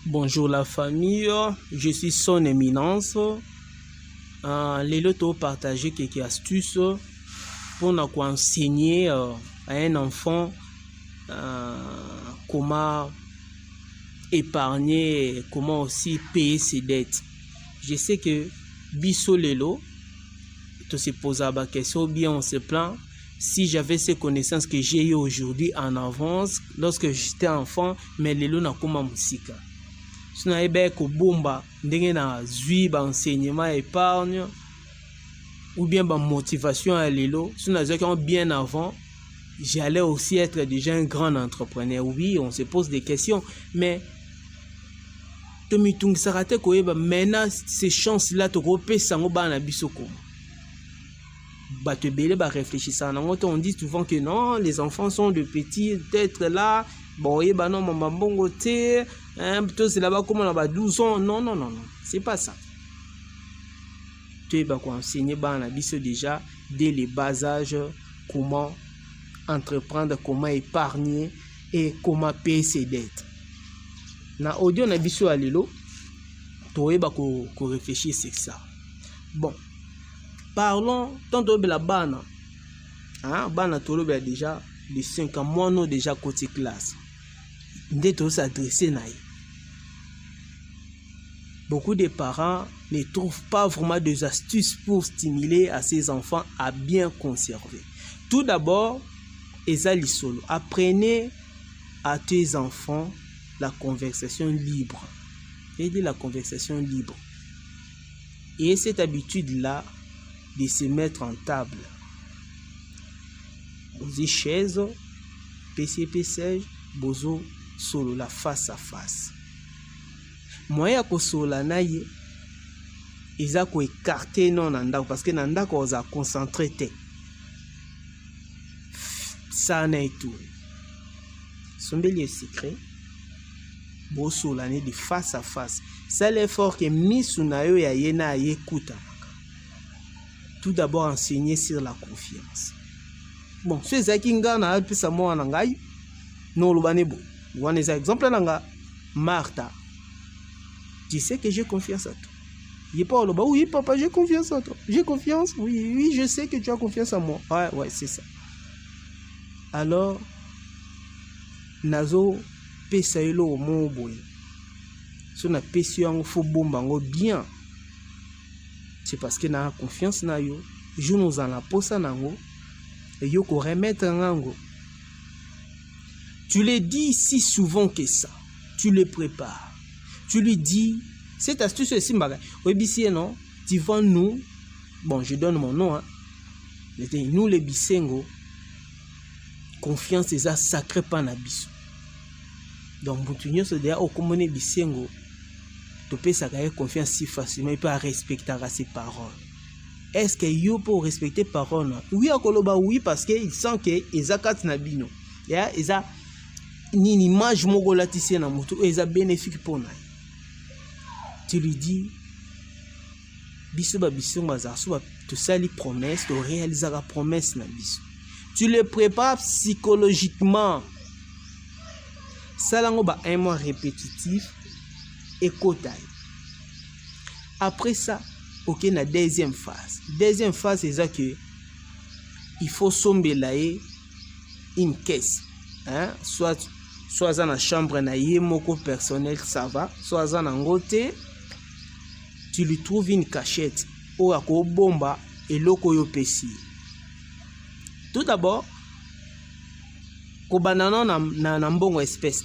Bonjour la famille, je suis son éminence. Les lotos partager quelques astuces pour nous enseigner à un enfant comment épargner, comment aussi payer ses dettes. Je sais que biso lelo, tu se poses la question, bien on se plaint. Si j'avais ces connaissances que j'ai eues aujourd'hui en avance, lorsque j'étais enfant, mais lelo na kuma musika. Si na ebe ko bomba, ndenge na zui ba enseignement épargne ou bien ba motivation à lelo, si na zui bien avant, j'allais aussi être déjà un grand entrepreneur. Oui, on se pose des questions, mais Tomitung Sarate koyeba maintenant ces chances-là to repé sango ba na bisoko. On dit souvent que non, les enfants sont de petits, peut-être là, bon, et bah non, maman bon côté, plutôt c'est là-bas comme on a 12 ans. Non, c'est pas ça. Tu vas enseigner déjà dès les bas âges comment entreprendre, comment épargner et comment payer ses dettes. Na audio na biso alelo, tu vas réfléchir sur ça. Bon. Parlons tant de la bana. Bana tolobe déjà de 5 ans, moi non déjà côté classe. D'être s'adresser naï. Beaucoup de parents ne trouvent pas vraiment des astuces pour stimuler à ses enfants à bien conserver. Tout d'abord, ezali solo. Apprenez à tes enfants la conversation libre. Et la conversation libre. Et cette habitude-là, de se mettre en table. Bozi chaise, PCP siège, bozo solo la face à face. Moya ko sola na ye, eza ko écarter non nanda parce que nanda ko za concentré te. Ça n'est tout. Sombeli est secret. Bo sola ne de face à face. C'est l'effort que misu na yo ya yena yekuta. Tout d'abord enseigner sur la confiance. Bon, ce Zakinga na alpi sa mo anangai no lubanebo. One exemple nanga Martha. Tu sais que j'ai confiance à toi. Il pas là oui papa, j'ai confiance en toi. J'ai confiance. Oui, je sais que tu as confiance en moi. Ouais, c'est ça. Alors nazo pesa elo mo boy. So na pesi yango fo bombango bien. C'est parce que na confiance na yo, je nous en la posa nango et yo ko remettre nango. Tu le dis si souvent que ça. Tu le prépares. Tu lui dis cette astuce est simbaga. Obisie non, tu vas nous. Bon, je donne mon nom nous les bisengo. Confiance est sacré pas na biso. Donc mutunyo se dia o komone bisengo. Tu peux s'accueillir confiance si facilement, il peut respecter ses paroles. Est-ce que you peut respecter paroles? Oui, oui, parce qu'il sent que Ezakat Nabino, il y a une image mogolatissée dans moto, et ça bénéfique pour nous. Tu lui dis, biso tu sali promesse, tu réalises la promesse na biso. Tu le prépares psychologiquement. Ça là un mois répétitif. Et kotaï. Après ça, ok, la deuxième phase. Deuxième phase, c'est ça que il faut sombelayer une caisse. Soit dans la chambre na yemoko personnel, ça va. Soit dans un côté, tu lui trouves une cachette. Ou à ko bomba et loko yo pesi. Tout d'abord, ko banana na mbongo espèce.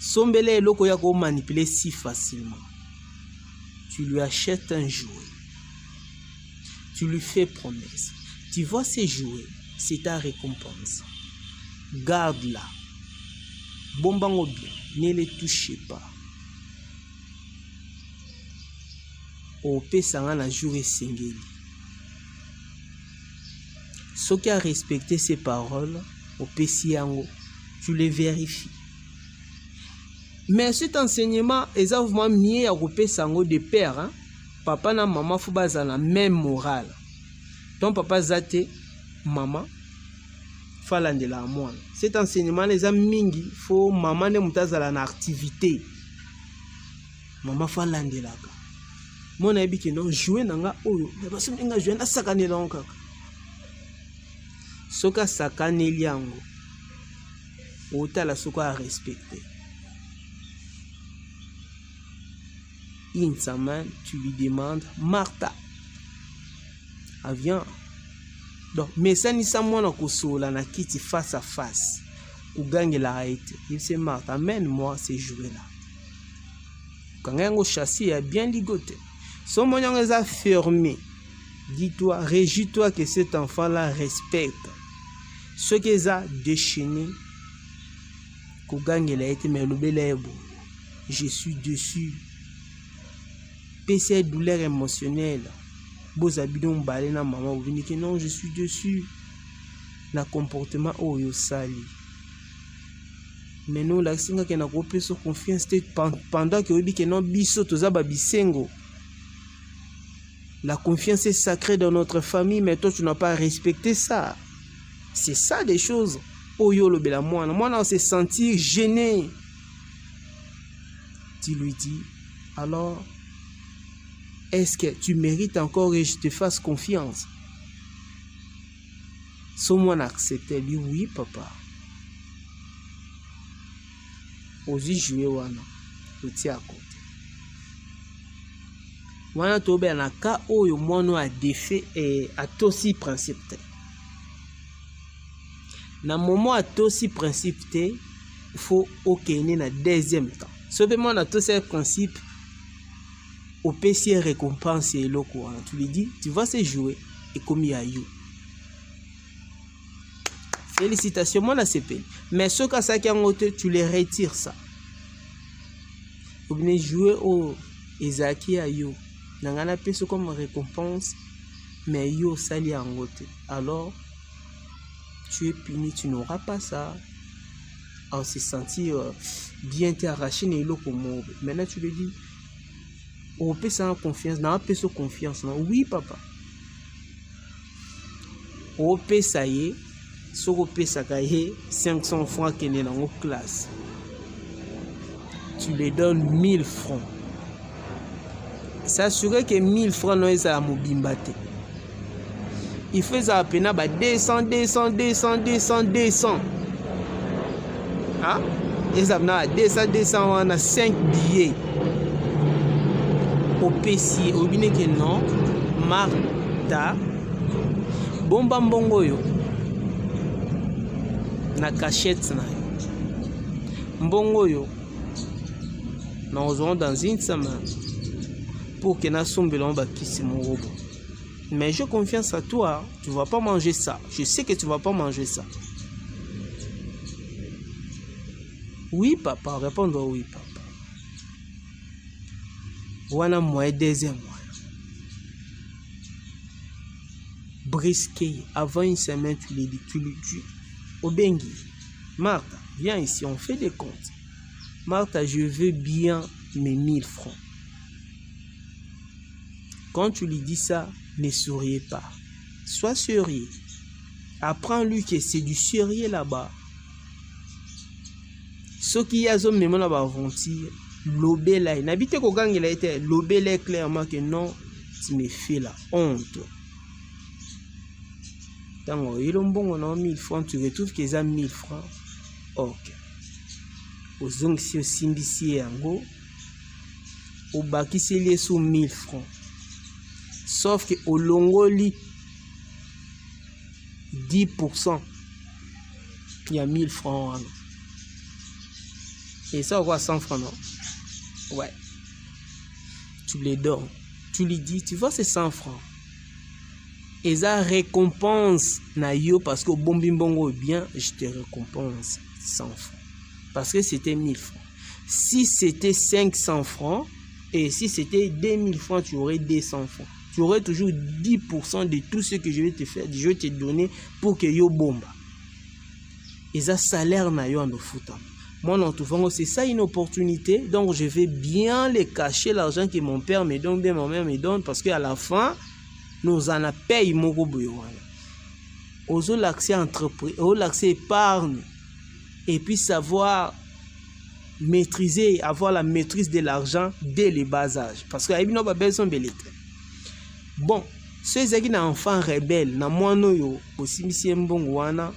Sombele eloko ya ko manipuler si facilement. Tu lui achètes un jouet. Tu lui fais promesse. Tu vois ces jouets, c'est ta récompense. Garde-la. Bombango bien, ne les touchez pas. Ope sanga na jouer sengeli. Ce qui a respecté ses paroles, ope siango, tu les vérifies. Mais cet enseignement est vraiment mieux à couper sango de père. Papa na maman faut baser la même morale. Ton papa zate, maman, falande la moine. cet enseignement les mingi faut maman ne mutazala na activité maman fa landelaka mona ebiki non jouer nanga oyo mais baso nga jouer na sakanela onka soka sakaneli yango otala soka a respecter une semaine tu lui demandes Martha viens. Donc, mais ça ni ça moi na na kiti face à face. Ou gagne la réalité. Il se Martha, amène-moi ces jouets-là. Quand on chassis a bien ligoté. Son moyen les a fermé. Dis-toi, régis-toi que cet enfant-là respecte. Ce qu'ils a déchaîné, qu'on gagne la réalité, mais le bel je suis dessus. PC douleur émotionnelle. Beaux abidons balé na maman ou venez que non je suis dessus na comportement oyo sali mais nous la singa que na kopé sur confiance pendant que obi que non biso toza ba bisengo la confiance est sacrée dans notre famille mais toi tu n'as pas respecté ça c'est ça des choses oyo lo bela moi on se sentir gêné tu lui dis alors est-ce que tu mérites encore que je te fasse confiance? Si moi accepté, lui, oui, papa. Osi jouer wana, oti à côté. Wana tobe na ka oyo mono a défait et a tosi principe. Na moment a tosi principe il faut okene na deuxième temps. Seulement na tosi principe au PC récompense et le quoi. Tu lui dis, tu vas se jouer et comme il y a you. Félicitations, mon ACP. Mais ce cas ça qui en tu les retires ça. Vous venez jouer au Ezaki à you. Nangana peso comme récompense, mais you sali en côté. Alors, tu es puni, tu n'auras pas ça. On se sentir bien t'arracher et le comme maintenant tu lui dis. On peut sans confiance, on peut sans confiance. Oui, papa. On peut ça y est, si on peut ça y est, 500 francs qui est dans la classe. Tu les donnes 1000 francs. S'assurer que 1000 francs non est à mobimbate. Il fait ça à peine à 200. Hein? Et ça a 200, on a 5 billets. Au PC, au bine que non, Martha, bomba mbongo yo, na cachette na yo, mbongo yo, na ozon dans une semaine, pour que na sombelon ba kisi mon robot. Mais j'ai confiance à toi, tu vas pas manger ça. Je sais que tu vas pas manger ça. Oui papa, répondre oui papa. Wana moyen deuxième mois. Brisqué, avant une semaine, tu lui dis, Obengi, Martha, viens ici, on fait des comptes. Martha, je veux bien mes 1000 francs. Quand tu lui dis ça, ne souriez pas. Sois sérieux. Apprends-lui que c'est du sérieux là-bas. Ce qui y a zone même là-bas vont dire. L'obéla, il n'habite qu'au gang, il a été l'obéla clairement que non, tu me fais la honte. Tant il a bon, on a 1000 francs, tu retrouves qu'ils ont 1000 francs. Ok. Aux ongles, si au simbici ango, au baki, c'est les sous 1000 francs. Sauf que au longoli, 10%, il y a 1000 francs. Et ça, on voit 100 francs, non? Ouais. Tu les donnes. Tu lui dis, tu vois, c'est 100 francs. Et ça récompense na yo parce que bon bimbongo bien, je te récompense 100 francs. Parce que c'était 1000 francs. Si c'était 500 francs et si c'était 2000 francs, tu aurais 200 francs. Tu aurais toujours 10% de tout ce que je vais te faire, je vais te donner pour que yo bomba. Et ça salaire na yo en foutant. Moi, non, tout c'est ça une opportunité. Donc, je vais bien les cacher l'argent que mon père me donne, bien ma mère me donne, parce qu'à la fin, nous en payons mon gros. Aux l'accès entreprise, aux l'accès épargne, et puis savoir maîtriser, avoir la maîtrise de l'argent dès le bas âge. Parce que il n'y a pas besoin de l'être. Bon, ceux qui sont enfants rebelles, na moino yo, aussi monsieur mbongo wana,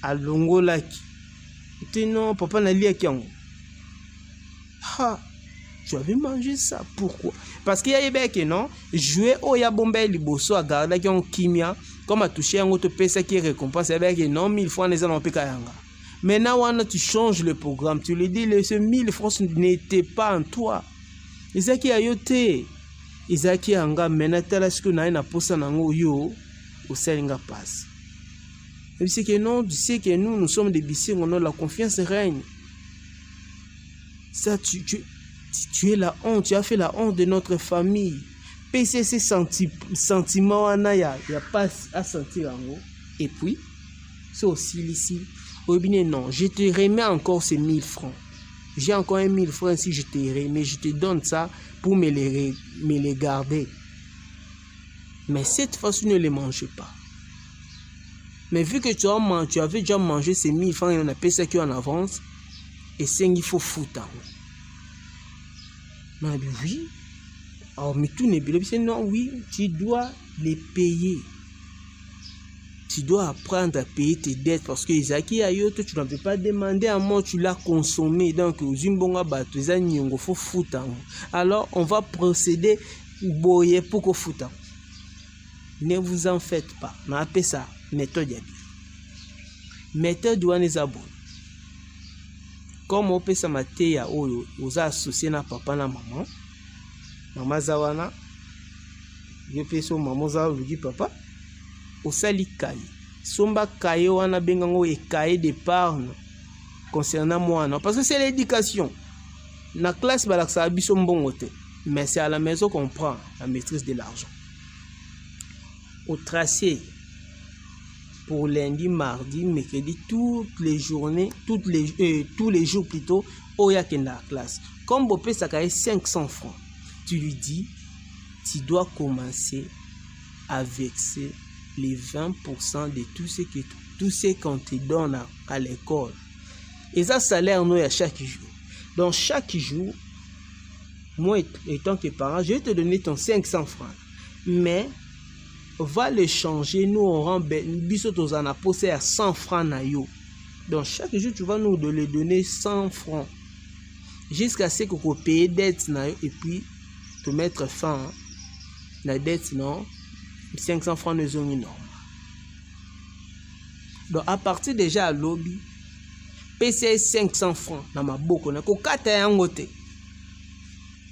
à longolaki. Tu non, papa n'a lié kiango. Ha, tu avais mangé ça, pourquoi? Parce qu'il y a des que non, jouer au ya bombay liboso à garder qui ont kimia, comme à toucher un autre pesa qui récompense, et bien que non, 1000 francs les gens ont payé kayanga. Maintenant, tu changes le programme. Tu lui dis, ces 1000 francs n'étaient pas en toi. Isaki a yoté. Isaki a nga menatala ce que na posa nango yo au selinga passe. Et c'est que non, tu sais que nous sommes des bissés, on a la confiance règne. Ça, tu es la honte, tu as fait la honte de notre famille. PCC sentiments, il n'y a pas à sentir en haut. Et puis, c'est aussi ici. Oh bien non, je te remets encore ces 1000 francs. J'ai encore 1000 francs si je te remets, je te donne ça pour me les garder. Mais cette fois-ci, ne les mange pas. Mais vu que tu avais déjà mangé ces 1000 francs et on a payé ça en avance, et c'est qu'il faut foutre. Mais oui, alors mais tout n'est pas non, oui, tu dois les payer. Tu dois apprendre à payer tes dettes parce que Isaki Ayoto, tu n'en peux pas demander à moi, tu l'as consommé. Donc, faut foutre. Alors, on va procéder pour qu'on foute. Ne vous en faites pas. On appelle ça méthode Yabi. Méthode douane Zabon. Comme on peut ça mater à Oyo, aux associés na papa na maman. Maman Zawana. Je peux so maman Zawana, je dis papa. Osali kai somba kai wana bengango e kai d'épargne concernant moi non parce que c'est l'éducation na classe balaksa biso mbongo te mais c'est à la maison qu'on prend la maîtrise de l'argent au tracé pour lundi mardi mercredi toutes les journées tous les jours plutôt oya kenda classe comme bopé ça caille 500 francs tu lui dis tu dois commencer à vexer les 20% de tout ce qu'on te donne à l'école. Et ça, salaire, nous, à chaque jour. Donc, chaque jour, moi, étant que parent, je vais te donner ton 500 francs. Mais, va le changer, nous, on rend bisous aux anaposés à 100 francs na yo. Donc, chaque jour, tu vas nous les donner 100 francs. Jusqu'à ce que tu payes dette na yo et puis, te mettre fin à la dette, non? 500 francs ne sont énormes. Donc, à partir déjà à lobby, PC 500 francs dans ma boucle, on a qu'au côté.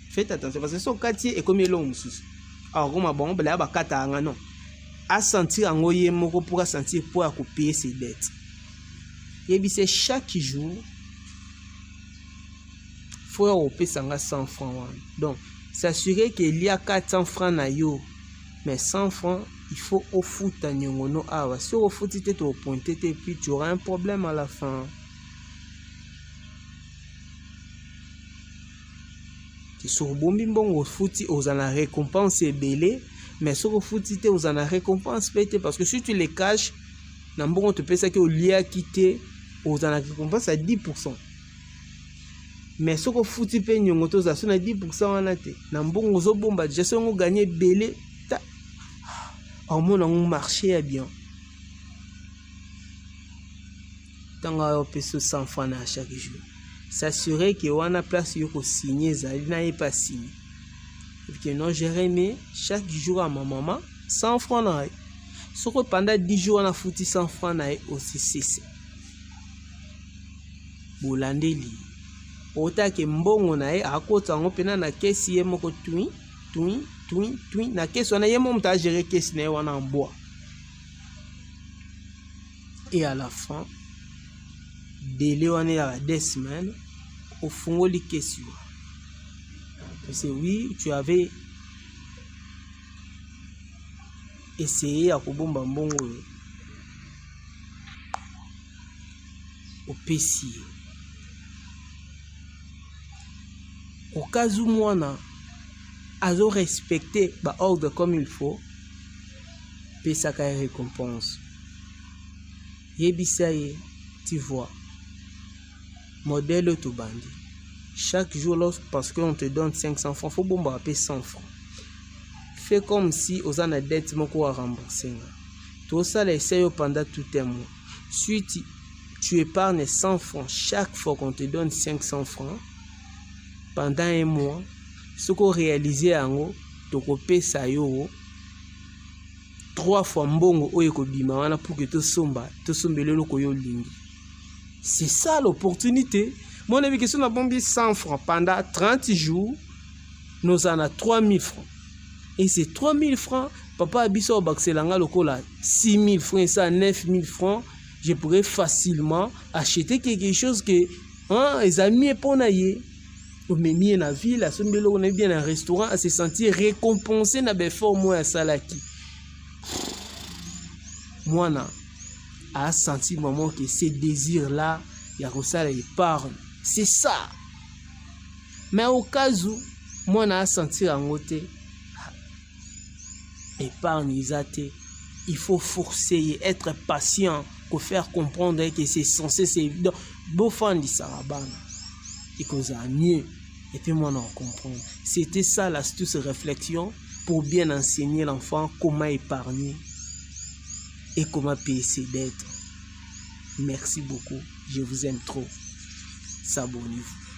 Faites attention parce que son quartier est comme long. Alors, comme bon, ben là, kata non. À sentir en goye moko pour sentir pour payer ses dettes. Et bien, c'est chaque jour, il faut payer 100 francs. Donc, s'assurer qu'il y a 400 francs na yo. Mais 100 francs, il faut au foot à nyongono awa. Si au foot tu te pointé et puis tu auras un problème à la fin. Tu sur bombi bongo foot aux en la récompense est belé, mais sur au foot tu aux en la récompense pété parce que si tu les caches, n'ambon te paye ça que au lieu à quitter aux en la récompense à 10%. Mais sur au foot tu payes nyongoto ça sonne à 10% en até. N'ambon aux bomba déjà si on gagne belé. Au moins on marché bien. Tant qu'on peut se 100 francs à chaque jour. S'assurer que on a place pour signer ça, il n'a pas signé. Et que non, j'ai remis chaque jour à ma maman 100 francs na. Sauf que pendant 10 jours on a foutu 100 francs na aussi cessé. Bolandeli. Ota ke mbongo na a kota ngo pena na kesi ye moko tui. Na caisse on a yé mon gérer caisse né on en bois. Et à la fin délai on est à 2 semaines au fond les questions. Parce que oui, tu avais essayé à kobomba mbongo au PC. Au cas où moi à respecter l'ordre comme il faut, puis ça a récompense. Yebisaye, tu vois, modèle tout bandit. Chaque jour, parce qu'on te donne 500 francs, il faut bon payer 100 francs. Fais comme si aux en a dette à rembourser. Tout ça, essaye pendant tout un mois. Ensuite, tu épargnes 100 francs chaque fois qu'on te donne 500 francs. Pendant un mois, ce qu'on réalise en haut, tu peux ça 3 fois mbongo oyo kobima wana pour que tu sombele le koyo lingi. C'est ça l'opportunité. Mon ami, question a bombé 100 francs pendant 30 jours, nous en a 3000 francs. Et ces 3000 francs, papa abiso au Baxelanga lokola 6000 francs et ça 9000 francs, je pourrais facilement acheter quelque chose que les amis pour naïe. Au menu na ville, à ce moment on est bien un restaurant, à se sentir récompensé na befort moi à salaki. Moi na a senti moment que ces désirs là, il y a ça épargne. C'est ça. Mais au cas où moi na senti en côté épargne isaté, il faut forcer et être patient pour faire comprendre que c'est censé c'est évident. Beau fan du sarabana. Et qu'on a mieux. Et puis moi, on comprend. C'était ça l'astuce réflexion pour bien enseigner l'enfant comment épargner et comment payer ses dettes. Merci beaucoup. Je vous aime trop. S'abonnez-vous.